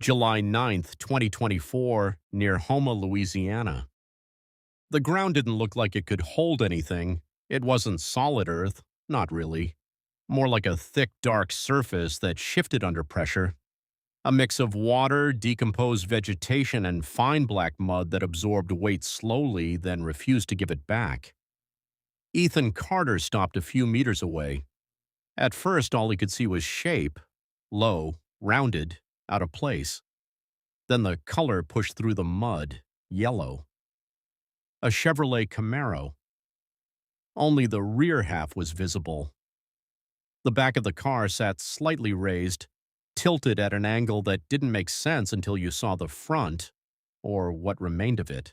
July 9th, 2024, near Houma, Louisiana. The ground didn't look like it could hold anything. It wasn't solid earth, not really. More like a thick, dark surface that shifted under pressure. A mix of water, decomposed vegetation, and fine black mud that absorbed weight slowly, then refused to give it back. Ethan Carter stopped a few meters away. At first, all he could see was shape, low, rounded, out of place. Then the color pushed through the mud, yellow. A Chevrolet Camaro. Only the rear half was visible. The back of the car sat slightly raised, tilted at an angle that didn't make sense until you saw the front, or what remained of it.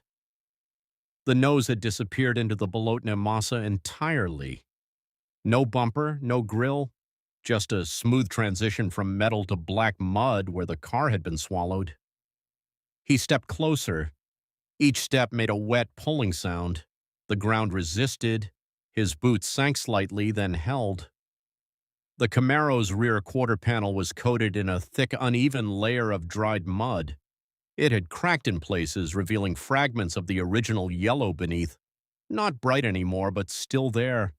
The nose had disappeared into the bolotna massa entirely. No bumper, no grille, just a smooth transition from metal to black mud where the car had been swallowed. He stepped closer. Each step made a wet pulling sound. The ground resisted. His boots sank slightly, then held. The Camaro's rear quarter panel was coated in a thick, uneven layer of dried mud. It had cracked in places, revealing fragments of the original yellow beneath. Not bright anymore, but still there.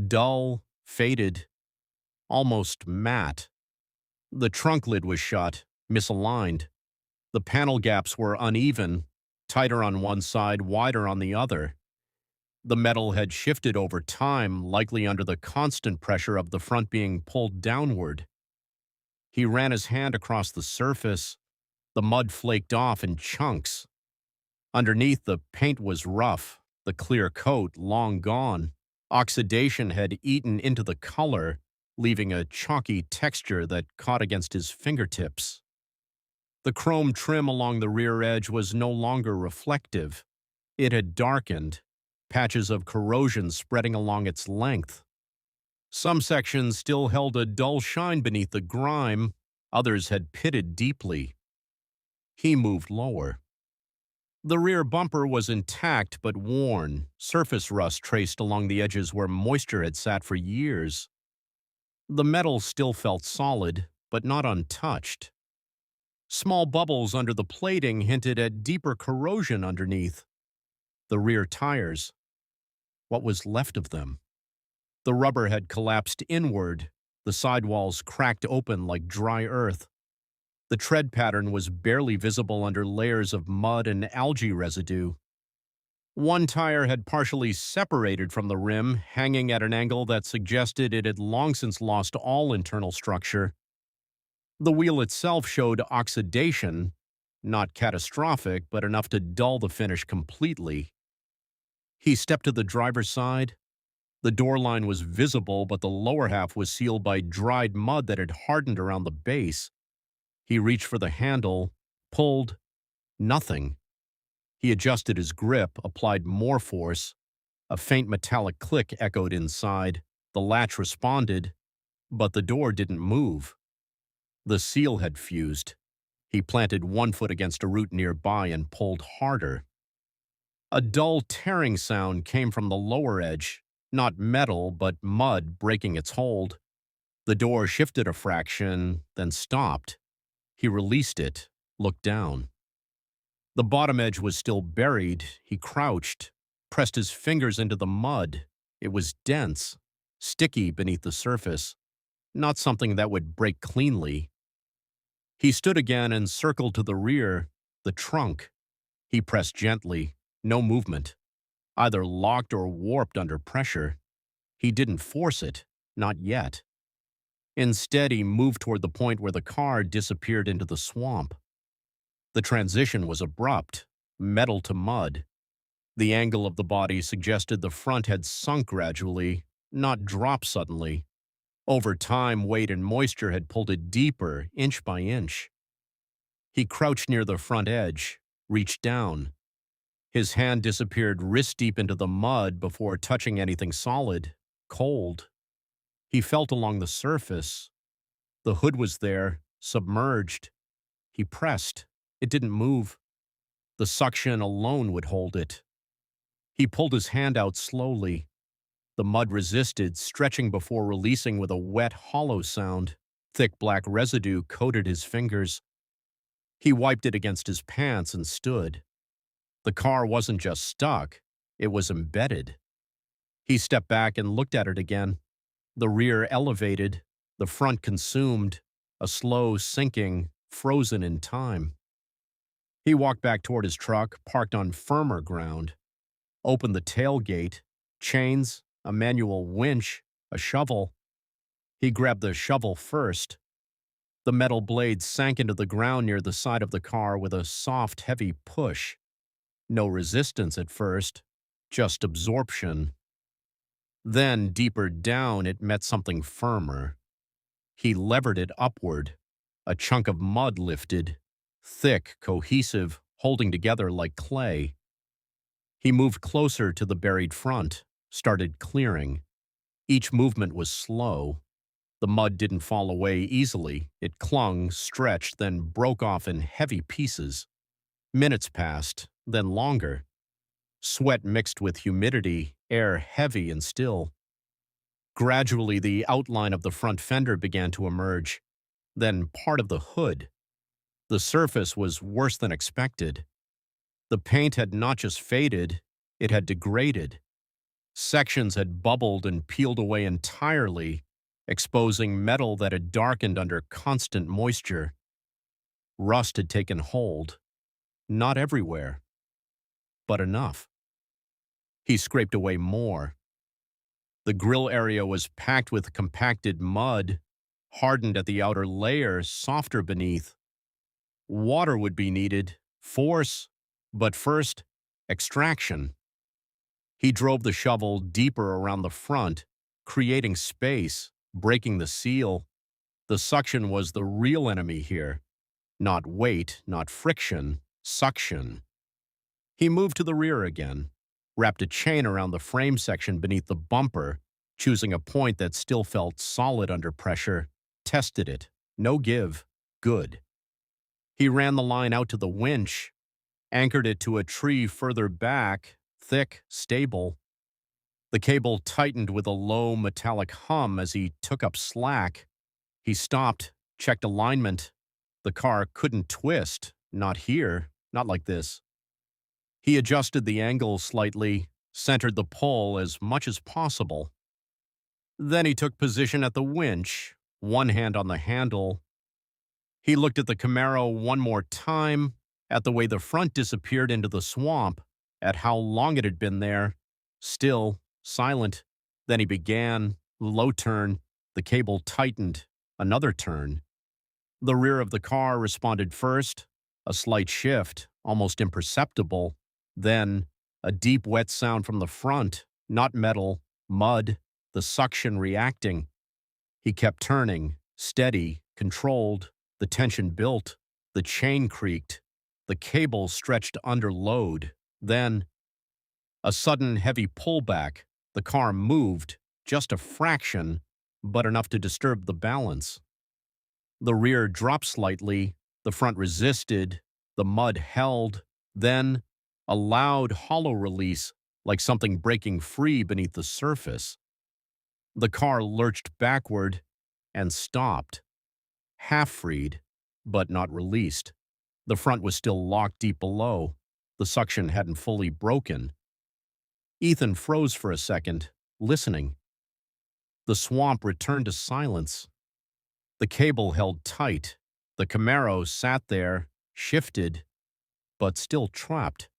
Dull, faded, almost matte. The trunk lid was shut, misaligned. The panel gaps were uneven, tighter on one side, wider on the other. The metal had shifted over time, likely under the constant pressure of the front being pulled downward. He ran his hand across the surface. The mud flaked off in chunks. Underneath, the paint was rough, the clear coat long gone. Oxidation had eaten into the color, leaving a chalky texture that caught against his fingertips. The chrome trim along the rear edge was no longer reflective. It had darkened, patches of corrosion spreading along its length. Some sections still held a dull shine beneath the grime, others had pitted deeply. He moved lower. The rear bumper was intact but worn, surface rust traced along the edges where moisture had sat for years. The metal still felt solid, but not untouched. Small bubbles under the plating hinted at deeper corrosion underneath. The rear tires. What was left of them? The rubber had collapsed inward, the sidewalls cracked open like dry earth. The tread pattern was barely visible under layers of mud and algae residue. One tire had partially separated from the rim, hanging at an angle that suggested it had long since lost all internal structure. The wheel itself showed oxidation, not catastrophic, but enough to dull the finish completely. He stepped to the driver's side. The door line was visible, but the lower half was sealed by dried mud that had hardened around the base. He reached for the handle, pulled. Nothing. He adjusted his grip, applied more force. A faint metallic click echoed inside. The latch responded, but the door didn't move. The seal had fused. He planted one foot against a root nearby and pulled harder. A dull tearing sound came from the lower edge, not metal, but mud breaking its hold. The door shifted a fraction, then stopped. He released it, looked down. The bottom edge was still buried. He crouched, pressed his fingers into the mud. It was dense, sticky beneath the surface, not something that would break cleanly. He stood again and circled to the rear, the trunk. He pressed gently, no movement, either locked or warped under pressure. He didn't force it, not yet. Instead, he moved toward the point where the car disappeared into the swamp. The transition was abrupt, metal to mud. The angle of the body suggested the front had sunk gradually, not dropped suddenly. Over time, weight and moisture had pulled it deeper, inch by inch. He crouched near the front edge, reached down. His hand disappeared wrist-deep into the mud before touching anything solid, cold. He felt along the surface. The hood was there, submerged. He pressed. It didn't move. The suction alone would hold it. He pulled his hand out slowly. The mud resisted, stretching before releasing with a wet, hollow sound. Thick black residue coated his fingers. He wiped it against his pants and stood. The car wasn't just stuck, it was embedded. He stepped back and looked at it again. The rear elevated, the front consumed, a slow sinking, frozen in time. He walked back toward his truck, parked on firmer ground, opened the tailgate, chains, a manual winch, a shovel. He grabbed the shovel first. The metal blade sank into the ground near the side of the car with a soft, heavy push. No resistance at first, just absorption. Then, deeper down, it met something firmer. He levered it upward. A chunk of mud lifted, thick, cohesive, holding together like clay. He moved closer to the buried front, started clearing. Each movement was slow. The mud didn't fall away easily. It clung, stretched, then broke off in heavy pieces. Minutes passed, then longer. Sweat mixed with humidity, air heavy and still. Gradually, the outline of the front fender began to emerge, then part of the hood. The surface was worse than expected. The paint had not just faded, it had degraded. Sections had bubbled and peeled away entirely, exposing metal that had darkened under constant moisture. Rust had taken hold. Not everywhere, but enough. He scraped away more. The grill area was packed with compacted mud, hardened at the outer layer, softer beneath. Water would be needed, force, but first, extraction. He drove the shovel deeper around the front, creating space, breaking the seal. The suction was the real enemy here. Not weight, not friction, suction. He moved to the rear again, wrapped a chain around the frame section beneath the bumper, choosing a point that still felt solid under pressure, tested it. No give. Good. He ran the line out to the winch, anchored it to a tree further back, thick, stable. The cable tightened with a low metallic hum as he took up slack. He stopped, checked alignment. The car couldn't twist, not here, not like this. He adjusted the angle slightly, centered the pull as much as possible. Then he took position at the winch, one hand on the handle. He looked at the Camaro one more time, at the way the front disappeared into the swamp, at how long it had been there, still, silent. Then he began, low turn, the cable tightened, another turn. The rear of the car responded first, a slight shift, almost imperceptible. Then, a deep wet sound from the front, not metal, mud, the suction reacting. He kept turning, steady, controlled. The tension built, the chain creaked, the cable stretched under load. Then, a sudden heavy pullback. The car moved, just a fraction, but enough to disturb the balance. The rear dropped slightly, the front resisted, the mud held, then a loud, hollow release, like something breaking free beneath the surface. The car lurched backward and stopped. Half-freed, but not released. The front was still locked deep below. The suction hadn't fully broken. Ethan froze for a second, listening. The swamp returned to silence. The cable held tight. The Camaro sat there, shifted, but still trapped.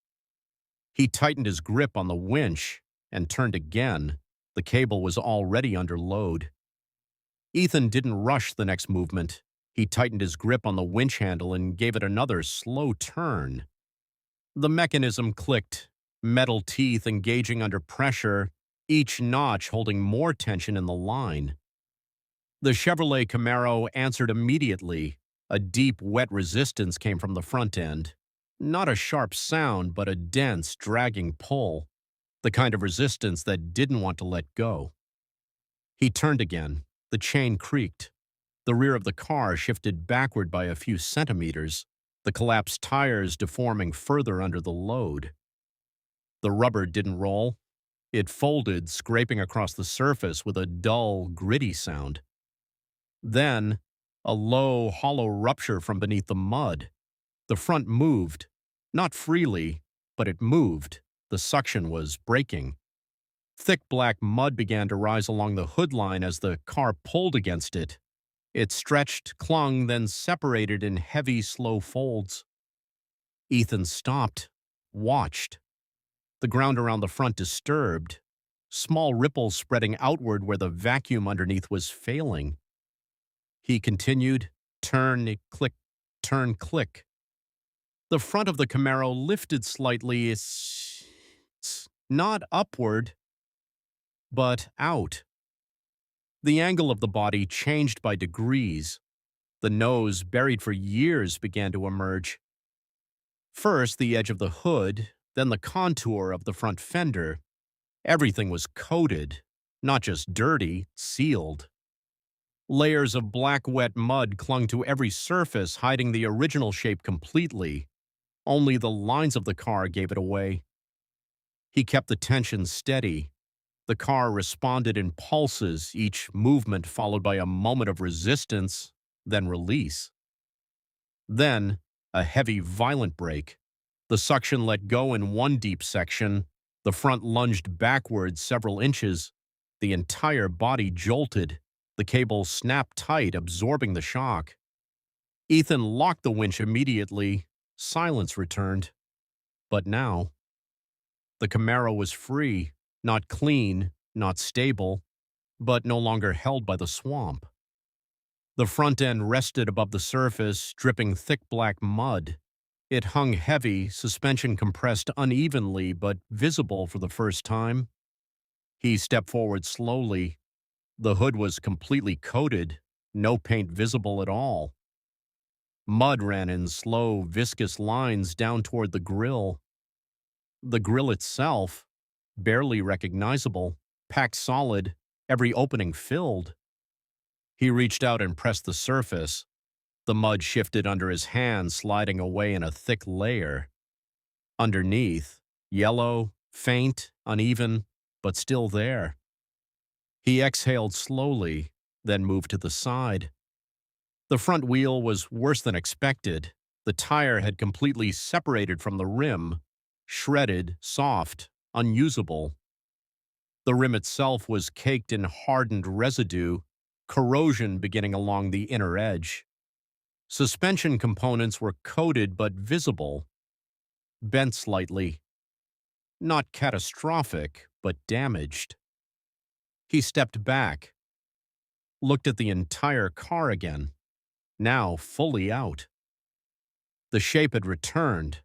He tightened his grip on the winch and turned again. The cable was already under load. Ethan didn't rush the next movement. He tightened his grip on the winch handle and gave it another slow turn. The mechanism clicked, metal teeth engaging under pressure, each notch holding more tension in the line. The Chevrolet Camaro answered immediately. A deep, wet resistance came from the front end. Not a sharp sound, but a dense, dragging pull. The kind of resistance that didn't want to let go. He turned again. The chain creaked. The rear of the car shifted backward by a few centimeters, the collapsed tires deforming further under the load. The rubber didn't roll. It folded, scraping across the surface with a dull, gritty sound. Then, a low, hollow rupture from beneath the mud. The front moved. Not freely, but it moved. The suction was breaking. Thick black mud began to rise along the hood line as the car pulled against it. It stretched, clung, then separated in heavy, slow folds. Ethan stopped, watched. The ground around the front disturbed, small ripples spreading outward where the vacuum underneath was failing. He continued, turn, click, turn, click. The front of the Camaro lifted slightly, not upward, but out. The angle of the body changed by degrees. The nose, buried for years, began to emerge. First, the edge of the hood, then the contour of the front fender. Everything was coated, not just dirty, sealed. Layers of black wet mud clung to every surface, hiding the original shape completely. Only the lines of the car gave it away. He kept the tension steady. The car responded in pulses, each movement followed by a moment of resistance, then release. Then, a heavy, violent brake. The suction let go in one deep section. The front lunged backwards several inches. The entire body jolted. The cable snapped tight, absorbing the shock. Ethan locked the winch immediately. Silence returned. But now, the Camaro was free, not clean, not stable, but no longer held by the swamp. The front end rested above the surface, dripping thick black mud. It hung heavy, suspension compressed unevenly, but visible for the first time. He stepped forward slowly. The hood was completely coated, no paint visible at all. Mud ran in slow, viscous lines down toward the grill. The grill itself, barely recognizable, packed solid, every opening filled. He reached out and pressed the surface. The mud shifted under his hand, sliding away in a thick layer. Underneath, yellow, faint, uneven, but still there. He exhaled slowly, then moved to the side. The front wheel was worse than expected. The tire had completely separated from the rim, shredded, soft, unusable. The rim itself was caked in hardened residue, corrosion beginning along the inner edge. Suspension components were coated but visible, bent slightly. Not catastrophic, but damaged. He stepped back, looked at the entire car again, now fully out. The shape had returned.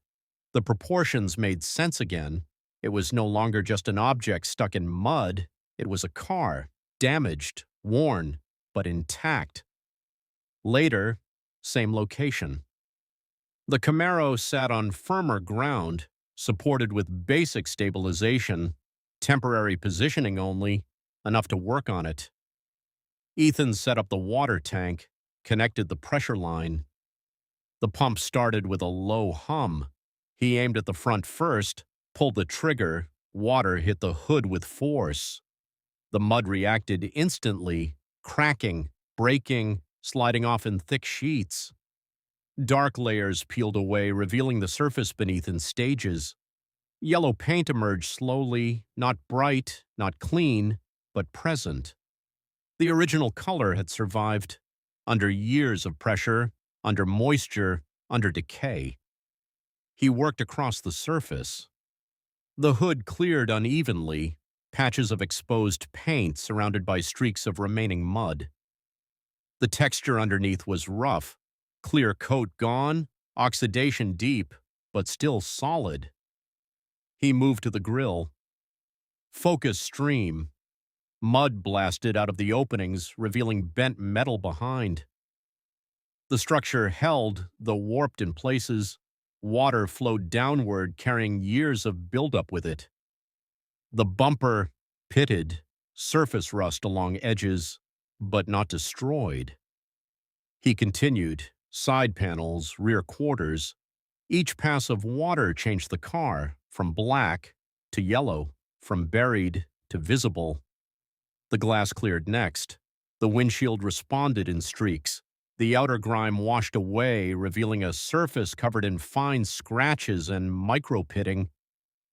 The proportions made sense again. It was no longer just an object stuck in mud. It was a car, damaged, worn, but intact. Later, same location. The Camaro sat on firmer ground, supported with basic stabilization, temporary positioning only, enough to work on it. Ethan set up the water tank, connected the pressure line. The pump started with a low hum. He aimed at the front first, pulled the trigger, water hit the hood with force. The mud reacted instantly, cracking, breaking, sliding off in thick sheets. Dark layers peeled away, revealing the surface beneath in stages. Yellow paint emerged slowly, not bright, not clean, but present. The original color had survived, under years of pressure, under moisture, under decay. He worked across the surface. The hood cleared unevenly, patches of exposed paint surrounded by streaks of remaining mud. The texture underneath was rough, clear coat gone, oxidation deep, but still solid. He moved to the grill. Focus stream. Mud blasted out of the openings, revealing bent metal behind. The structure held, though warped in places. Water flowed downward, carrying years of buildup with it. The bumper, pitted, surface rust along edges, but not destroyed. He continued, side panels, rear quarters. Each pass of water changed the car, from black to yellow, from buried to visible. The glass cleared next. The windshield responded in streaks. The outer grime washed away, revealing a surface covered in fine scratches and micro-pitting,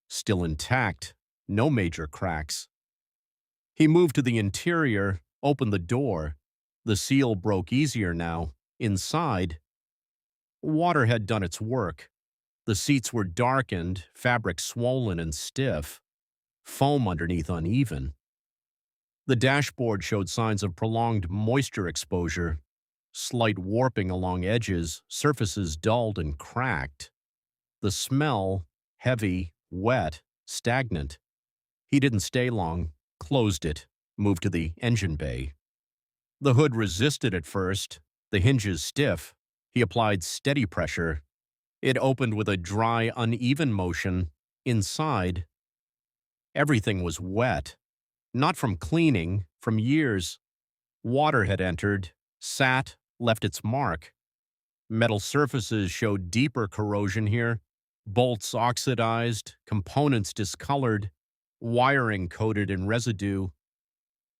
still intact, no major cracks. He moved to the interior, opened the door. The seal broke easier now. Inside, water had done its work. The seats were darkened, fabric swollen and stiff, foam underneath uneven. The dashboard showed signs of prolonged moisture exposure, slight warping along edges, surfaces dulled and cracked. The smell, heavy, wet, stagnant. He didn't stay long, closed it, moved to the engine bay. The hood resisted at first, the hinges stiff. He applied steady pressure. It opened with a dry, uneven motion. Inside, everything was wet. Not from cleaning, from years. Water had entered, sat, left its mark. Metal surfaces showed deeper corrosion here. Bolts oxidized, components discolored, wiring coated in residue.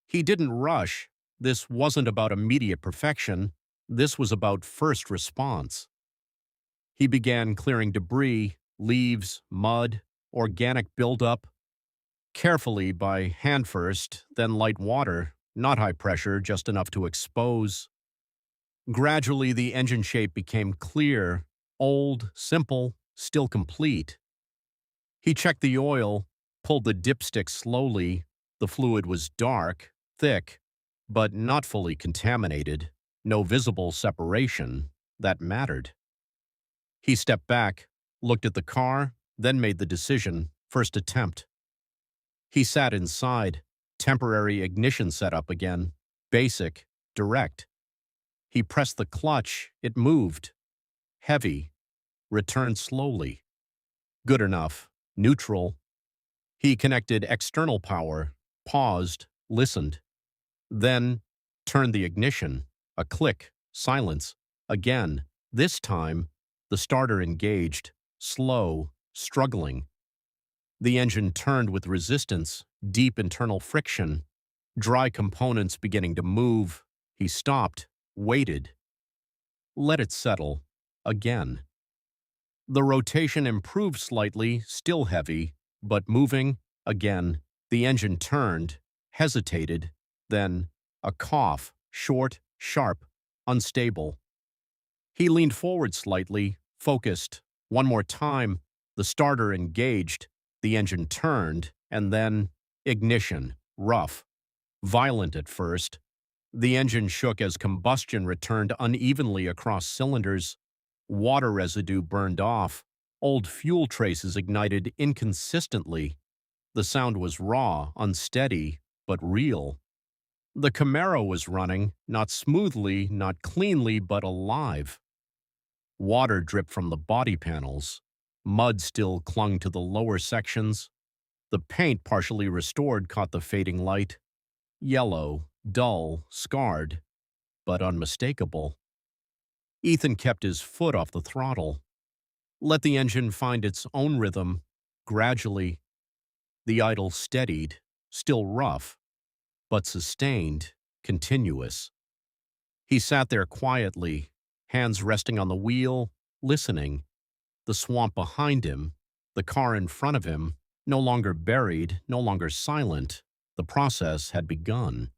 He didn't rush. This wasn't about immediate perfection. This was about first response. He began clearing debris, leaves, mud, organic buildup. Carefully by hand first, then light water, not high pressure, just enough to expose. Gradually, the engine shape became clear, old, simple, still complete. He checked the oil, pulled the dipstick slowly. The fluid was dark, thick, but not fully contaminated. No visible separation. That mattered. He stepped back, looked at the car, then made the decision. First attempt. He sat inside, temporary ignition setup again, basic, direct. He pressed the clutch, it moved. Heavy, returned slowly. Good enough, neutral. He connected external power, paused, listened. Then turned the ignition, a click, silence. Again, this time, the starter engaged, slow, struggling. The engine turned with resistance, deep internal friction, dry components beginning to move. He stopped, waited. Let it settle. Again. The rotation improved slightly, still heavy, but moving. Again. The engine turned, hesitated, then a cough, short, sharp, unstable. He leaned forward slightly, focused. One more time, the starter engaged. The engine turned, and then ignition, rough, violent at first. The engine shook as combustion returned unevenly across cylinders. Water residue burned off. Old fuel traces ignited inconsistently. The sound was raw, unsteady, but real. The Camaro was running, not smoothly, not cleanly, but alive. Water dripped from the body panels. Mud still clung to the lower sections. The paint, partially restored, caught the fading light. Yellow, dull, scarred, but unmistakable. Ethan kept his foot off the throttle. Let the engine find its own rhythm. Gradually, the idle steadied, still rough, but sustained, continuous. He sat there quietly, hands resting on the wheel, listening. The swamp behind him, the car in front of him, no longer buried, no longer silent. The process had begun.